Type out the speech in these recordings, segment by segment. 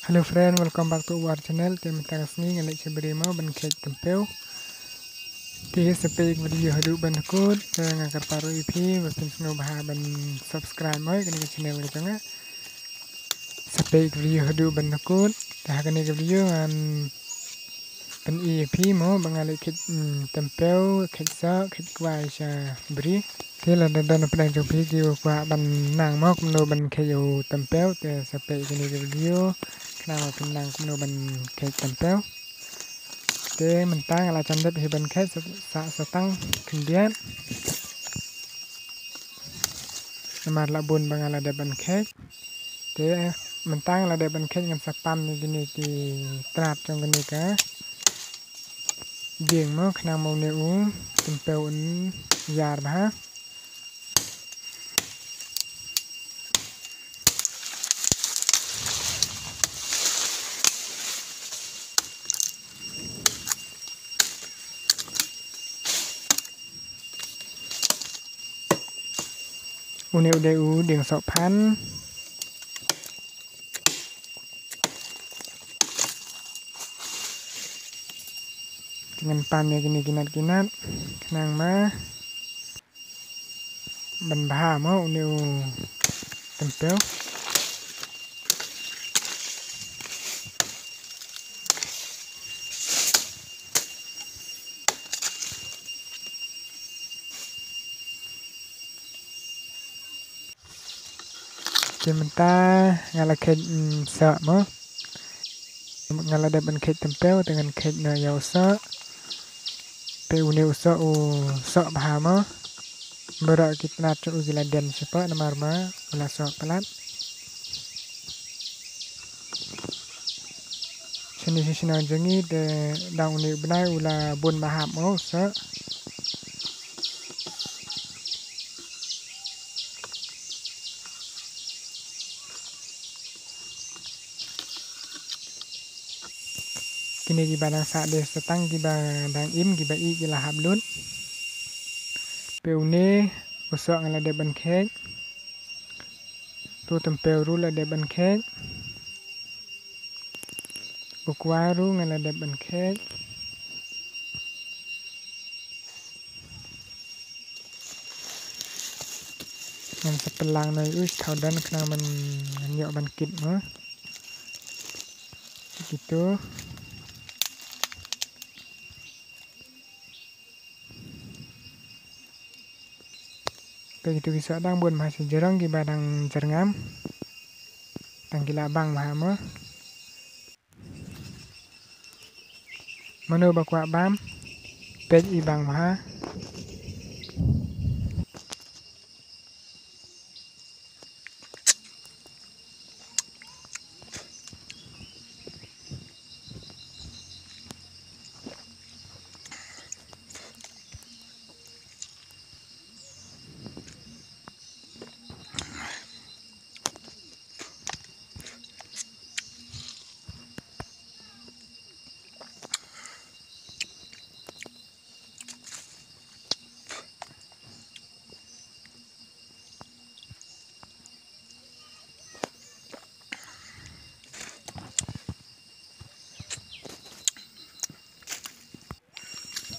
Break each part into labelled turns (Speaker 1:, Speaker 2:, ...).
Speaker 1: Hello friend, welcome back to our channel. Tim Tarasni ngalai ceberi mau ban kek tempel. Ti sepik video hadu ban kod ngakar paru ipi batin snow baha ban subscribe mau kini channel kita nga. Sepik video hadu ban kod dah kini video an ban ipi mau bangalai kek tempel kek sa kek kwai cha beri. Thế là đơn đang chụp video qua ban nàng móc no ban kêu tempel te sepik kini video nào phần năng cũng nô bằng kẹt tầm péo thế mình tăng là chăm đất thì bằng kẹt sẽ tăng kinh điển mà là buồn bằng là để bằng kẹt thế mình tăng là để bằng kẹt ngân sập pam như cái này thì trạt trong cái này cả điền mà khả năng màu nêu tầm péo ấn già bà uneu deu điền sọ pan dengan pan ya gini kinat kenang mah ban baha mau uneu tempel Sementara ngala kek sa mo ngala dapat kek tempel dengan kek na yau sa pe une sa o sa bahama berak kita nak ugila dan siapa nama ma ula sa pelat sini jengi de dang une benai ula bun baham mo sa kini giba dang sa de setang giba dang im giba i gila hablut peune usok ngala de ban kek tu tempel ru la de ban kek ukwaru ngala de ban kek ngan sepelang nai us thau dan kena men nyok ban kit mo gitu begitu bisa dang buat masih jerong giba dang jerngam dang gila bang mahama mano bakwa bam pej ibang maha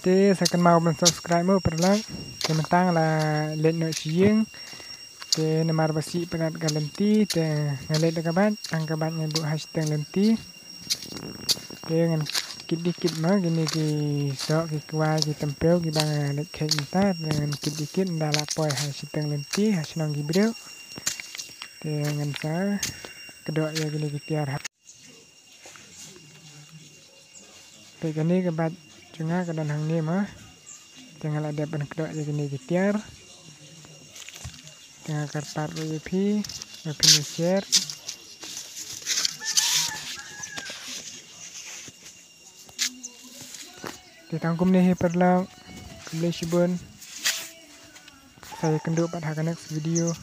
Speaker 1: thế sẽ cần mau bên subscribe mới perlang thì mình tăng là lên nội riêng thì nama basi penat galenti thì ngalet các bạn tăng các bạn yang buat hashtag lenti thì ngan kit mah gini ki so ki kwa ki tempel ki bang let kek minta dengan kit ndala poi hashtag lenti hashtag gibril thì ngan sa kedua ya gini ki tiar thì cái này các bạn Tengah keadaan hang ni mah tengah ada ban kedok jadi ni gitiar tengah karpar wifi share ditangkum ni perlang kembali sibun saya kenduk pada next video